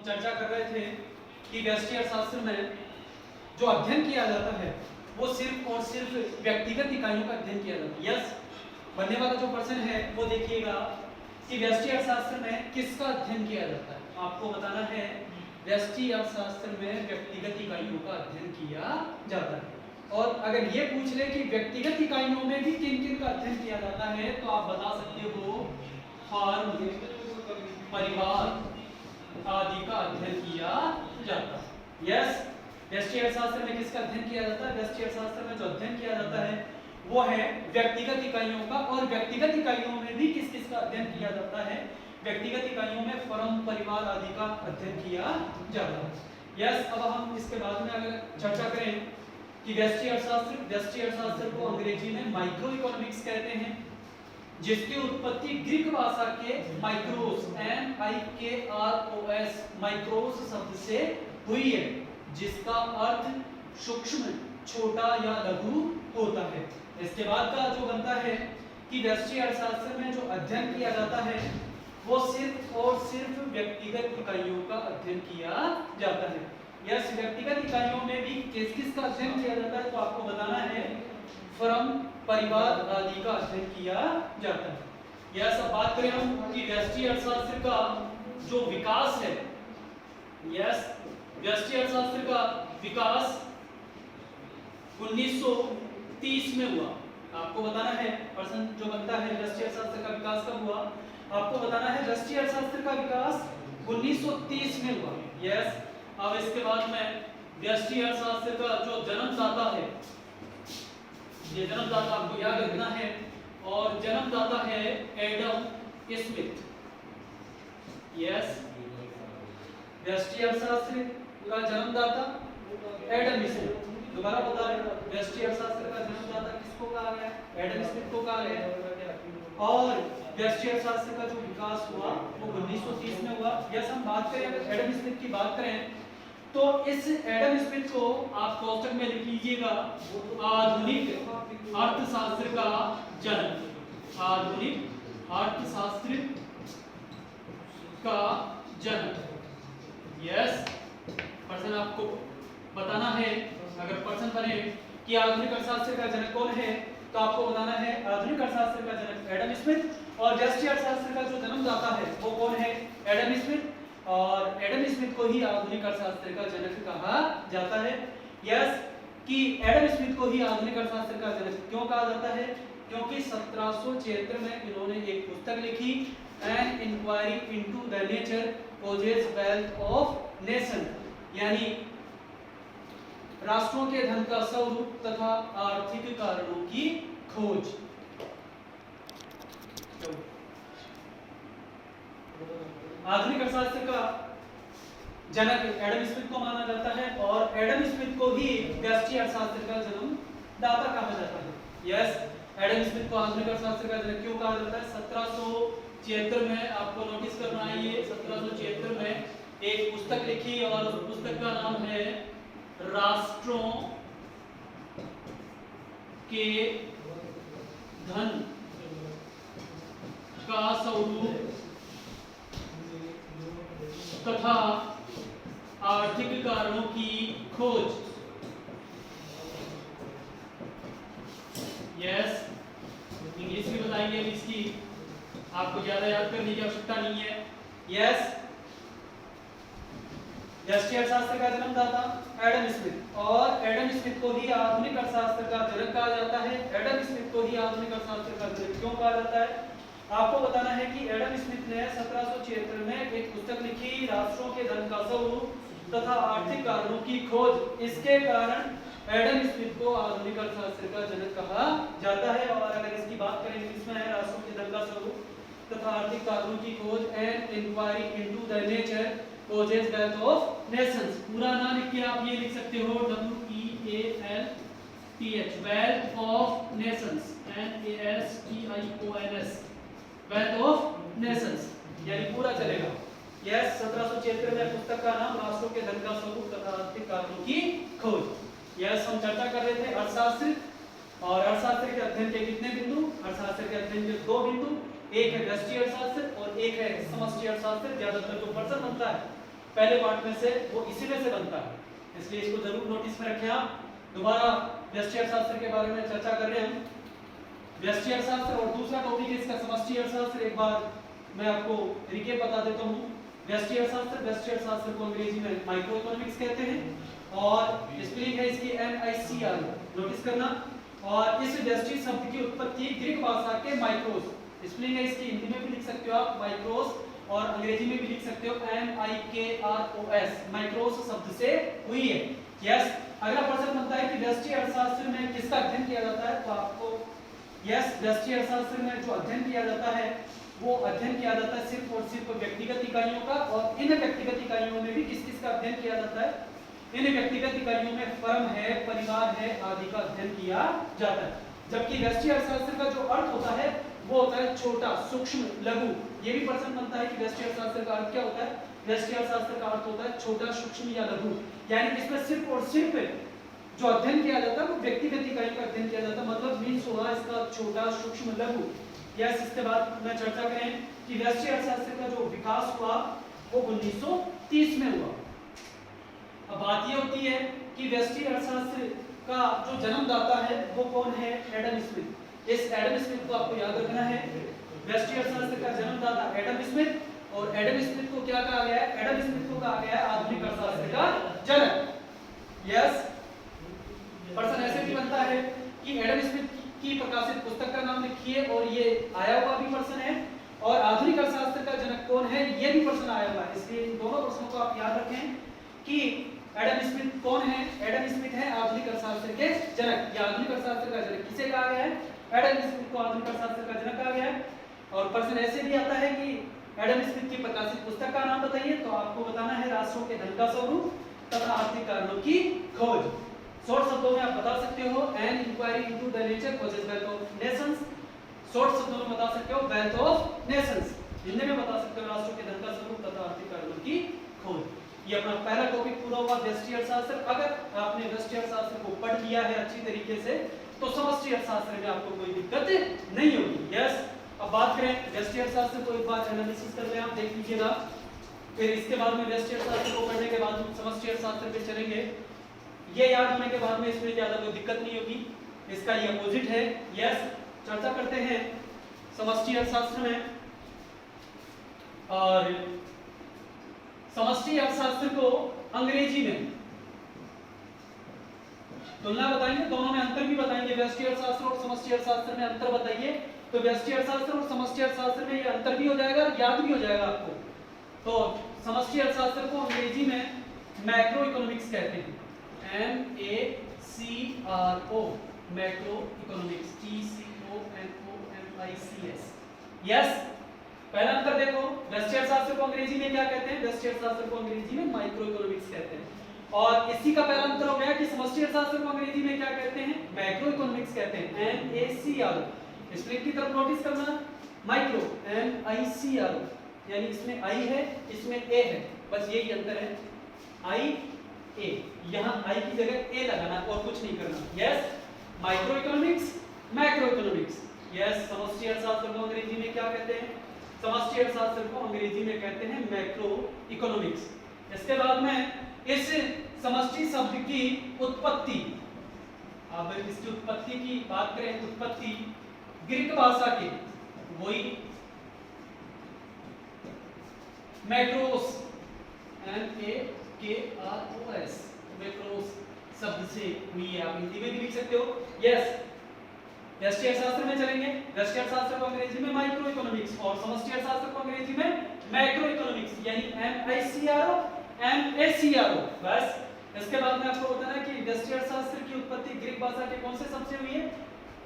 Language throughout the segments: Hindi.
चर्चा कर रहे थे कि व्यष्टि अर्थशास्त्र में जो अध्ययन किया जाता है वो सिर्फ और सिर्फ व्यक्तिगत इकाइयों का अध्ययन किया जाता है। यस, बनने वाला जो प्रश्न है वो देखिएगा कि व्यष्टि अर्थशास्त्र में किसका अध्ययन किया जाता है। आपको बताना है व्यष्टि अर्थशास्त्र में व्यक्तिगत इकाइयों का अध्ययन किया जाता है। और अगर ये पूछ ले कि व्यक्तिगत इकाइयों में भी किन किन का अध्ययन किया जाता है तो आप बता सकते हो फर्म, परिवार आदि का अध्ययन किया जाता है। यस, व्यष्टि अर्थशास्त्र में किसका अध्ययन किया जाता है? व्यष्टि अर्थशास्त्र में जो अध्ययन किया जाता है वो है व्यक्तिगत इकाइयों का। और व्यक्तिगत इकाइयों में भी किस किस का अध्ययन किया जाता है? व्यक्तिगत इकाइयों में फर्म, परिवार आदि का अध्ययन किया जाता है। यस, अब हम इसके बाद में अगर चर्चा करें कि व्यष्टि अर्थशास्त्र को अंग्रेजी में माइक्रो इकोनॉमिक्स कहते हैं, जिसकी उत्पत्ति ग्रीक भाषा के माइक्रोस MIKROS माइक्रोस शब्द से हुई है, जिसका अर्थ सूक्ष्म, छोटा या लघु होता है। इसके बाद का जो बनता है कि व्यष्टि अर्थशास्त्र में जो अध्ययन किया जाता है वो सिर्फ और सिर्फ व्यक्तिगत इकाइयों का अध्ययन किया जाता है। यस, व्यक्तिगत इकाइयों में भी किस किस का अध्ययन किया जाता है तो आपको बताना है फर्म, परिवार आदि का अध्ययन किया जाता है। यस, अब बात करें हम कि व्यष्टि अर्थशास्त्र का जो विकास है, यस, व्यष्टि अर्थशास्त्र का विकास 1930 में हुआ। आपको बताना है प्रश्न जो बनता है व्यष्टि अर्थशास्त्र का विकास कब हुआ, आपको बताना है व्यष्टि अर्थशास्त्र का विकास 1930 में हुआ। यस, अब इसके बाद में व्यष्टि अर्थशास्त्र का जो जन्मदाता है, ये जन्मदाता आपको याद रखना है, और जन्मदाता है एडम स्मिथ। यस, व्यष्टि अर्थशास्त्र का जन्मदाता एडम स्मिथ। दोबारा बता रहे हैं, व्यष्टि अर्थशास्त्र का जन्मदाता किसको कहा गया? एडम स्मिथ को कहा गया। और व्यष्टि अर्थशास्त्र का जो विकास हुआ वो 1930 में हुआ। यस, हम बात करें अगर एडम स्मिथ की बात करें तो इस एडम स्मिथ को आप कोष्टक में लिख लीजिएगा आधुनिक अर्थशास्त्र का जन्म। आधुनिक अर्थशास्त्र का जन्म। यस, प्रश्न आपको बताना है, अगर प्रश्न बने कि आधुनिक अर्थशास्त्र का जनक कौन है तो आपको बताना है आधुनिक अर्थशास्त्र का जनक एडम स्मिथ, और व्यष्टि अर्थशास्त्र का जो जन्मदाता है वो कौन है? Adam Smith. और एडम स्मिथ को ही आधुनिक अर्थशास्त्र का जनक कहा जाता है। यस, कि एडम स्मिथ को ही आधुनिक अर्थशास्त्र का जनक क्यों कहा जाता है? क्योंकि 1776 में इन्होंने एक पुस्तक लिखी, an inquiry into the nature causes wealth of nation, यानी राष्ट्रों के धन का स्वरूप तथा आर्थिक कारणों की खोज। आधुनिक अर्थशास्त्र का जनक एडम स्मिथ को माना जाता है, और एडम स्मिथ को ही व्यष्टि अर्थशास्त्र का जन्मदाता कहा जाता है। यस, एडम स्मिथ को आधुनिक अर्थशास्त्र का जनक क्यों कहा जाता है? 1776 में आपको नोटिस करना है, ये 1776 में एक पुस्तक लिखी, और उस पुस्तक का नाम है राष्ट्रों के धन का स्वरूप तथा आर्थिक कारणों की खोज। यस, इंग्लिश भी बताएंगे, इसकी आपको ज्यादा याद करने की आवश्यकता नहीं है। यस, व्यष्टि अर्थशास्त्र का जन्मदाता एडम स्मिथ, और एडम स्मिथ को ही आधुनिक अर्थशास्त्र का जनक कहा जाता है। एडम स्मिथ को ही आधुनिक अर्थशास्त्र का जनक क्यों कहा जाता है? आपको बताना है कि एडम स्मिथ ने 1776 में एक पुस्तक लिखी, राष्ट्रों के धन का स्वरूप तथा आर्थिक कारणों की खोज। इसके कारण एडम स्मिथ को आधुनिक अर्थशास्त्र का जनक कहा जाता है। और अगर इसकी बात करें इंग्लिश में है राष्ट्रों के धन का स्वरूप तथा आर्थिक कारणों की खोज, an inquiry into the nature causes wealth of nations. पूरा नाम लिख के आप ये लिख सकते हो WEALTH, wealth of Nations, NASTIONS, wealth of Nations, यानी पूरा चलेगा। यस, 1776 में पुस्तक का नाम राष्ट्रों के धन का स्वरूप तथा आर्थिक कारणों की खोज। यस, हम चर्चा कर रहे थे अर्थशास्त्र, और अर्थशास्त्र के अध्ययन के कितने बिंदु? अर्थशास्त्र के अध्ययन के 2 बिंदु, एक है व्यष्टि अर्थशास्त्र और एक है समष्टि अर्थशास्त्र। ज्यादातर जो प्रश्न बनता है पहले पार्ट में से वो इसी में से बनता है, इसलिए इसको जरूर नोटिस में रखें आप। दोबारा व्यष्टि अर्थशास्त्र के बारे में चर्चा कर रहे हैं हम। व्यष्टि अर्थशास्त्र और दूसरा टॉपिक है इसका समष्टि अर्थशास्त्र। एक बार मैं आपको रिकेप बता देता हूँ। व्यष्टि अर्थशास्त्र को अंग्रेजी में माइक्रो इकोनॉमिक्स कहते हैं और स्पेलिंग है इसकी MICR, नोटिस करना। और इस व्यष्टि शब्द की उत्पत्ति ग्रीक भाषा के माइक्रोस, स्पेलिंग है इसकी हिंदी में भी लिख सकते हो आप माइक्रोस, और अंग्रेजी में भी लिख सकते हो MIKROS, माइक्रोस शब्द से हुई है। यस, अगला प्रश्न बनता है कि व्यष्टि अर्थशास्त्र में किसका अध्ययन किया जाता है, तो आपको यस, व्यष्टि अर्थशास्त्र में जो अध्ययन किया जाता है वो अध्ययन किया जाता है सिर्फ और सिर्फ व्यक्तिगत इकाइयों का। और इन व्यक्तिगत इकाइयों में भी किस किस का अध्ययन किया जाता है, इन व्यक्तिगत इकाइयों में फर्म है, परिवार है आदि का अध्ययन किया जाता है। जबकि व्यष्टि अर्थशास्त्र का जो अर्थ होता है वो होता है छोटा, सूक्ष्म, लघु। ये भी प्रश्न बनता है कि व्यष्टि अर्थशास्त्र का अर्थ क्या होता है। व्यष्टि अर्थशास्त्र का अर्थ होता है छोटा, सूक्ष्म या लघु, यानी कि इसमें सिर्फ और सिर्फ जो अध्ययन किया जाता है वो व्यक्तिगत इकाइयों का अध्ययन किया जाता है, मतलब मीन्स हुआ इसका छोटा, सूक्ष्म, लघु। यस, इसके बाद में चर्चा करें कि व्यष्टि अर्थशास्त्र का जो विकास हुआ वो 1930 में हुआ। अब बात ये होती है कि व्यष्टि अर्थशास्त्र का जो जन्मदाता है वो कौन है, एडम स्मिथ। इस एडम स्मिथ को आपको याद रखना है। व्यष्टि अर्थशास्त्र का जन्मदाता एडम स्मिथ, और एडम स्मिथ को क्या कहा गया है, एडम स्मिथ को कहा गया है आधुनिक अर्थशास्त्र का जनक। यस, प्रश्न ऐसे भी बनता है कि एडम स्मिथ की प्रकाशित पुस्तक का नाम लिखिए, और ये आया हुआ भी प्रश्न है। और आधुनिक अर्थशास्त्र का जनक कौन है, ये भी प्रश्न आया हुआ है। इसलिए इन दोनों प्रश्नों को आप याद रखें कि एडम स्मिथ कौन है। एडम स्मिथ है आधुनिक अर्थशास्त्र के जनक, या आधुनिक अर्थशास्त्र का जनक किसे कहा गया है, एडम स्मिथ को आधुनिक अर्थशास्त्र का जनक कहा गया है। और प्रश्न ऐसे भी आता है कि एडम स्मिथ की प्रकाशित पुस्तक का नाम बताइए, तो आपको बताना है राष्ट्रों के धन का स्वरूप तथा आर्थिक कारणों की खोज। शॉर्ट शब्दों में आप बता सकते हो an inquiry into the nature causes wealth of nations. Short शब्दों में बता सकते हो वेल्थ ऑफ नेशंस। हिंदी में बता सकते हो राष्ट्रों के धन का स्वरूप तथा आर्थिक कारणों की खोज। ये अपना पहला टॉपिक पूरा हुआ व्यष्टि अर्थशास्त्र। अगर आपने व्यष्टि अर्थशास्त्र को पढ़ लिया है अच्छी तरीके से तो समष्टि अर्थशास्त्र में आपको कोई दिक्कत नहीं होगी। यस, अब बात करें व्यष्टि अर्थशास्त्र को एक बार एनालिसिस कर लें, आप देख लीजिएगा। फिर इसके बाद में व्यष्टि अर्थशास्त्र को पढ़ने के बाद समष्टि अर्थशास्त्र पे चलेंगे। ये याद होने के बाद में इसमें ज्यादा कोई दिक्कत नहीं होगी, इसका ये अपोजिट है। यस, चर्चा करते हैं समष्टि अर्थशास्त्र में। और समष्टि अर्थशास्त्र को अंग्रेजी में तुलना बताएंगे, दोनों में अंतर भी बताएंगे। व्यष्टि अर्थशास्त्र और समष्टि अर्थशास्त्र में अंतर बताइए, तो व्यष्टि अर्थशास्त्र और समष्टि अर्थशास्त्र में ये अंतर भी हो जाएगा और याद भी हो जाएगा आपको। तो समष्टि अर्थशास्त्र को अंग्रेजी में मैक्रो इकोनॉमिक्स कहते हैं, MACRO, macro economics, TCONOMICS। Yes, पहला अंतर देखो, व्यष्टि अर्थशास्त्र को अंग्रेजी में क्या कहते हैं, व्यष्टि अर्थशास्त्र को अंग्रेजी में माइक्रो इकोनॉमिक्स कहते हैं। और इसी का पहला अंतर हो गया कि समष्टि अर्थशास्त्र को अंग्रेजी में क्या कहते हैं, मैक्रो इकोनॉमिक्स कहते हैं, MACRO। स्प्लिट की तरफ नोटिस करना, माइक्रो MICRO, यानी इसमें I है, इसमें A है, बस यही अंतर है, I A, यहाँ I की जगह A लगाना और कुछ नहीं करना। Yes, micro economics, macro economics. Yes, समष्टि अर्थशास्त्र को अंग्रेजी में क्या कहते हैं, समष्टि अर्थशास्त्र को अंग्रेजी में कहते हैं मैक्रो इकोनॉमिक्स। इसके बाद में इस समष्टि शब्द की उत्पत्ति, अब इसकी उत्पत्ति की बात करें, उत्पत्ति ग्रीक भाषा के वही मैक्रोस, MAKROS, मैक्रोस शब्द से हुई है। आप हिंदी में भी लिख सकते हो। यस, व्यष्टि अर्थशास्त्र में चलेंगे। व्यष्टि अर्थशास्त्र को अंग्रेजी में माइक्रो इकोनॉमिक्स और समष्टि अर्थशास्त्र को अंग्रेजी में मैक्रो इकोनॉमिक्स, यानी MICRO, MACRO। बस इसके बाद में आपको बताना है कि व्यष्टि अर्थशास्त्र की उत्पत्ति ग्रीक भाषा के कौन से शब्द से हुई है,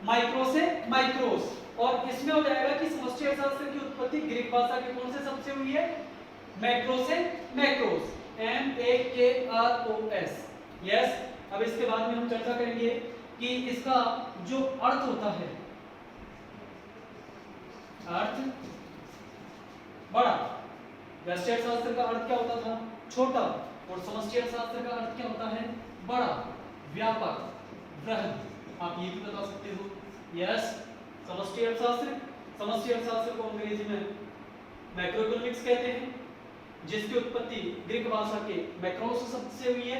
माइक्रो से माइक्रोस। और इसमें हो जाएगा कि समष्टि अर्थशास्त्र की उत्पत्ति ग्रीक भाषा के कौन से शब्द से हुई है, मैक्रो से मैक्रोस, MAKROS। यस, अब इसके बाद में हम चर्चा करेंगे कि इसका जो अर्थ होता है, अर्थ बड़ा। व्यष्टि अर्थशास्त्र का अर्थ क्या होता था, छोटा, और समष्टि अर्थशास्त्र का अर्थ क्या होता है, बड़ा, व्यापक, बृहद। आप ये भी बता सकते हो। यस, समष्टि अर्थशास्त्र को अंग्रेजी में मैक्रो इकोनॉमिक्स कहते हैं, जिसकी उत्पत्ति ग्रीक भाषा के मैक्रोस शब्द से हुई है,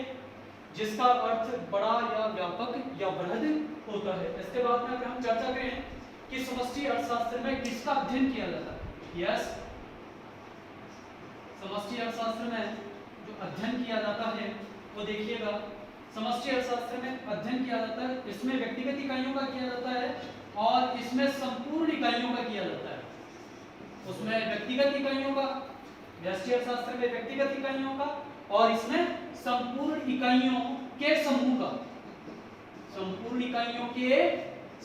जिसका अर्थ बड़ा या व्यापक या बृहद होता है। इसके बाद में अगर हम चर्चा करें कि समष्टि अर्थशास्त्र में किसका अध्ययन किया जाता है, यस, समष्टि अर्थशास्त्र में जो अध्ययन किया जाता है वो देखिएगा, समष्टि अर्थशास्त्र में अध्ययन किया जाता है, इसमें व्यक्तिगत इकाइयों का किया जाता है और इसमें संपूर्ण इकाइयों का किया जाता है। उसमें व्यक्तिगत इकाइयों का, व्यष्टि अर्थशास्त्र में व्यक्तिगत इकाइयों का, और इसमें संपूर्ण इकाइयों के समूह का, संपूर्ण इकाइयों के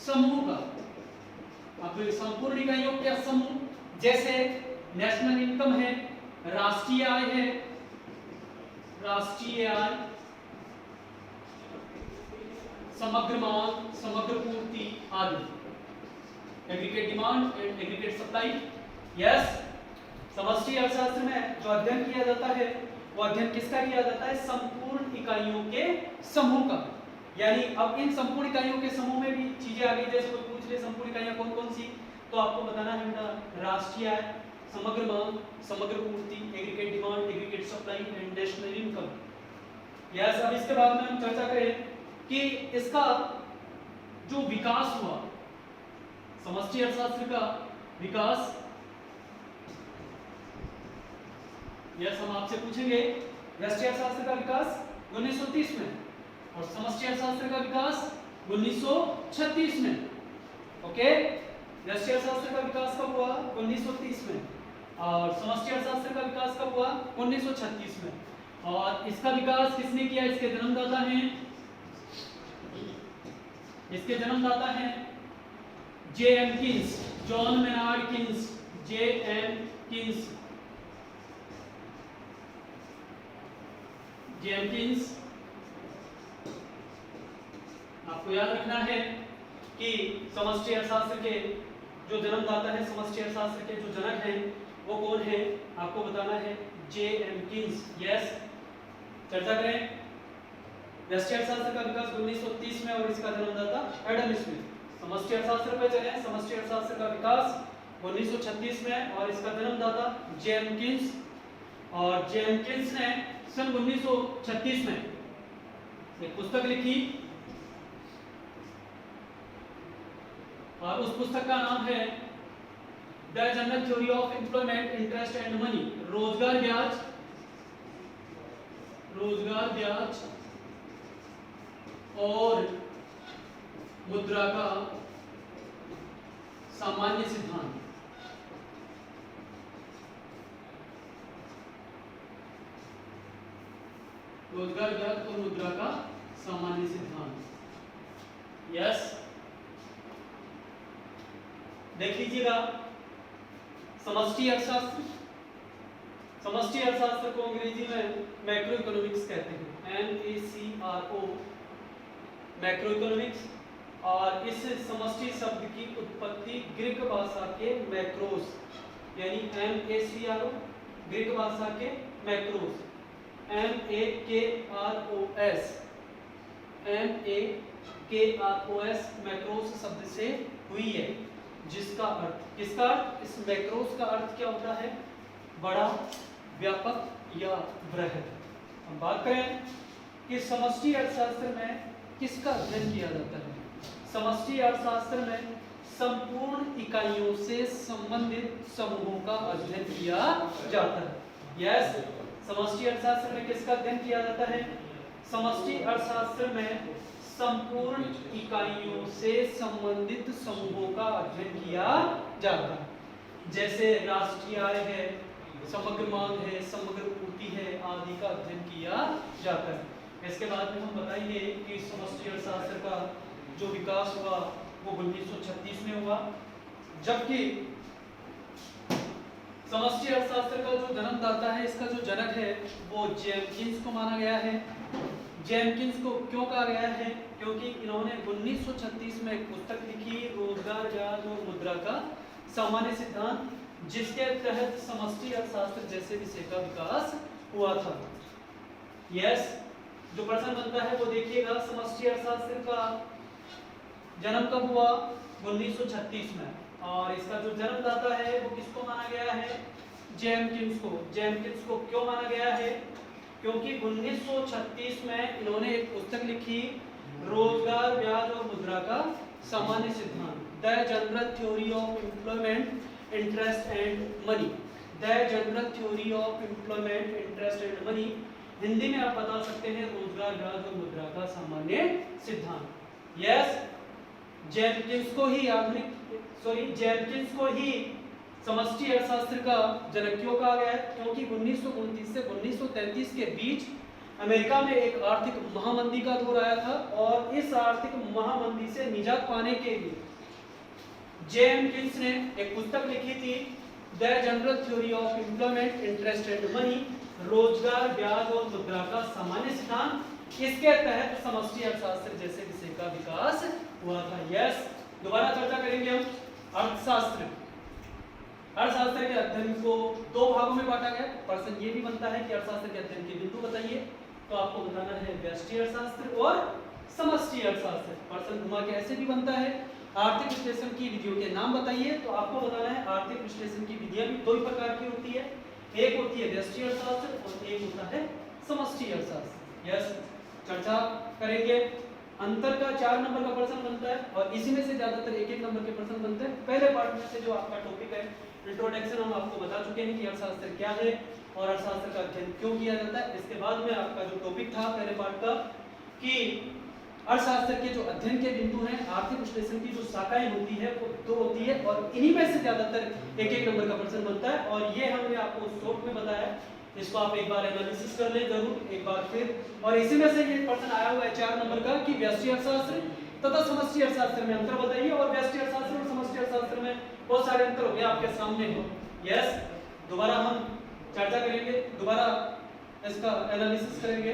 समूह का। अब संपूर्ण इकाइयों के समूह जैसे नेशनल इनकम है, राष्ट्रीय आय है, राष्ट्रीय आय, समग्र मांग, समग्र पूर्ति आदि, aggregate demand and aggregate supply. Yes, समष्टि अर्थशास्त्र में जो अध्ययन किया जाता है वो अध्ययन किसका किया जाता है, संपूर्ण इकाइयों के समूह का। यानी अब इन संपूर्ण इकाइयों के समूह में भी चीजें आ गई, जैसे कोई पूछ ले संपूर्ण इकाइयां कौन कौन सी, तो आपको बताना है बेटा राष्ट्रीय आय, समग्र मांग, समग्र पूर्ति, aggregate demand, aggregate supply and national income. Yes, अब इसके बाद में हम चर्चा करें कि इसका जो विकास हुआ, समष्टि अर्थशास्त्र का विकास, यस, हम आपसे पूछेंगे व्यष्टि अर्थशास्त्र का विकास 1930 में और समष्टि अर्थशास्त्र का विकास 1936 में। ओके, व्यष्टि अर्थशास्त्र का विकास कब हुआ, 1930 में, और समष्टि अर्थशास्त्र का विकास कब हुआ, 1936 में। और इसका विकास किसने किया, इसके जन्मदाता हैं, इसके जन्मदाता हैं J.M. Keynes, John Maynard Keynes, J.M. Keynes, J.M. Keynes. आपको याद रखना है कि समष्टि अर्थशास्त्र के जो जन्मदाता है, समष्टि अर्थशास्त्र के जो जनक हैं वो कौन है, आपको बताना है J.M. किन्स। यस, चर्चा करें, व्यष्टि अर्थशास्त्र का विकास 1930 में और इसका जन्मदाता एडम स्मिथ। समष्टि अर्थशास्त्र पे चलें, समष्टि अर्थशास्त्र का विकास 1936 में और इसका जन्मदाता J.M. किन्स। और J.M. किन्स ने सन 1936 में एक पुस्तक लिखी और उस पुस्तक का नाम है the general theory of employment, interest and money, रोजगार ब्याज, रोजगार ब्याज और मुद्रा का सामान्य सिद्धांत। रोजगार ब्याज और मुद्रा का सामान्य सिद्धांत। यस, देख लीजिएगा, समष्टि अर्थशास्त्र, समष्टि अर्थशास्त्र को अंग्रेजी में मैक्रो इकोनॉमिक्स कहते हैं, MACRO, मैक्रो इकोनॉमिक्स। और इस समष्टि शब्द की उत्पत्ति ग्रीक भाषा के मैक्रोस, यानी MACRO, ग्रीक भाषा के मैक्रोस, MAKROS, मैक्रोस शब्द से हुई है, जिसका अर्थ, किसका अर्थ, इस मैक्रोस का अर्थ क्या होता है, बड़ा, व्यापक या बृहद। हम बात करें कि समष्टि अर्थशास्त्र में किसका अध्ययन किया जाता है, समष्टि अर्थशास्त्र में संपूर्ण इकाइयों से संबंधित समूहों का अध्ययन किया जाता है। यस, समष्टि अर्थशास्त्र में किसका अध्ययन किया जाता है, समष्टि अर्थशास्त्र में संपूर्ण इकाइयों से संबंधित समूहों का अध्ययन किया जाता है, जैसे राष्ट्रीय आय है, समग्र मांग है, समग्र पूर्ति है आदि का अध्ययन किया जाता है। इसके बाद में हम बताएंगे कि समष्टि अर्थशास्त्र का जो विकास हुआ वो 1936 में हुआ, जबकि समष्टि अर्थशास्त्र का जो जन्मदाता है, इसका जो जनक है वो J.M. किन्स को माना गया है। J.M. किन्स को क्यों कहा गया है, क्योंकि इन्होंने 1936 में एक पुस्तक लिखी, रोजगार ब्याज और मुद्रा का सामान्य सिद्धांत, जिसके तहत समष्टि अर्थशास्त्र जैसे विषय का विकास हुआ था। यस, जो प्रश्न बनता है वो देखिएगा, समष्टि अर्थशास्त्र का जन्म कब हुआ, 1936 में, और इसका जो जन्मदाता है वो किसको माना गया है, जेमकिंस को क्यों माना गया है? क्योंकि 1936 में इन्होंने एक पुस्तक लिखी, रोजगार, ब्याज और मुद्रा का सामान्य सिद्धांत, the general theory of employment, interest and money. The general theory of employment, interest and money, Hindi में आप बता सकते हैं रोजगार, ब्याज और मुद्रा का सामान्य सिद्धांत। यस, जेमकिंस को ही समष्टि अर्थशास्त्र का जनक क्यों कहा गया है? क्योंकि 1929 से 1933 के बीच अमेरिका में एक आर्थिक महामंदी का दौर आया था, और इस आर्थिक महामंदी से निजात पाने के लिए जेमकिंस ने एक पुस्तक लिखी थी, the general theory of employment, interest and money, रोजगार, ब्याज और मुद्रा का सामान्य सिद्धांत। इसके तहत समष्टि अर्थशास्त्र जैसे विषय का विकास हुआ था। यस, दोबारा चर्चा करेंगे हम अर्थशास्त्र। अर्थशास्त्र के अध्ययन को दो भागों में बांटा गया। प्रश्न ये भी बनता है कि अर्थशास्त्र के अध्ययन के बिंदु बताइए, तो आपको बताना है व्यष्टि अर्थशास्त्र और समष्टि अर्थशास्त्र। प्रश्न घुमा के ऐसे भी बनता है, आर्थिक विश्लेषण की विधियों के नाम बताइए, तो आपको बताना है आर्थिक विश्लेषण की विधियां भी दो ही प्रकार की होती है, एक होती है व्यष्टि अर्थशास्त्र और एक होता है समष्टि अर्थशास्त्र। यस, चर्चा करेंगे। अंतर का 4 नंबर का प्रश्न बनता है, और इसी में से ज्यादातर 1-1 नंबर के प्रश्न बनते हैं। पहले पार्ट में से जो आपका टॉपिक है इंट्रोडक्शन, हम आपको बता चुके हैं कि अर्थशास्त्र क्या है और अर्थशास्त्र का अध्ययन क्यों किया जाता है। इसके बाद में आपका जो टॉपिक था पहले पार्ट का, कि अर्थशास्त्र के जो अध्ययन के बिंदु हैं, आर्थिक विश्लेषण की जो शाखाएं होती है वो 2 होती है, और इन्हीं में से ज्यादातर 1-1 नंबर का प्रश्न बनता है, और ये हमने आपको शॉर्ट में बताया। इसको आप एक बार एनालिसिस कर लें जरूर एक बार फिर। और इसी में से ये प्रश्न आया हुआ है 4 नंबर का, कि व्यष्टि अर्थशास्त्र तथा समष्टि अर्थशास्त्र में अंतर बताइए, और व्यष्टि अर्थशास्त्र और समष्टि अर्थशास्त्र में बहुत सारे अंतर हो गए आपके सामने हो। यस, दोबारा हम चर्चा करेंगे, दोबारा इसका एनालिसिस करेंगे।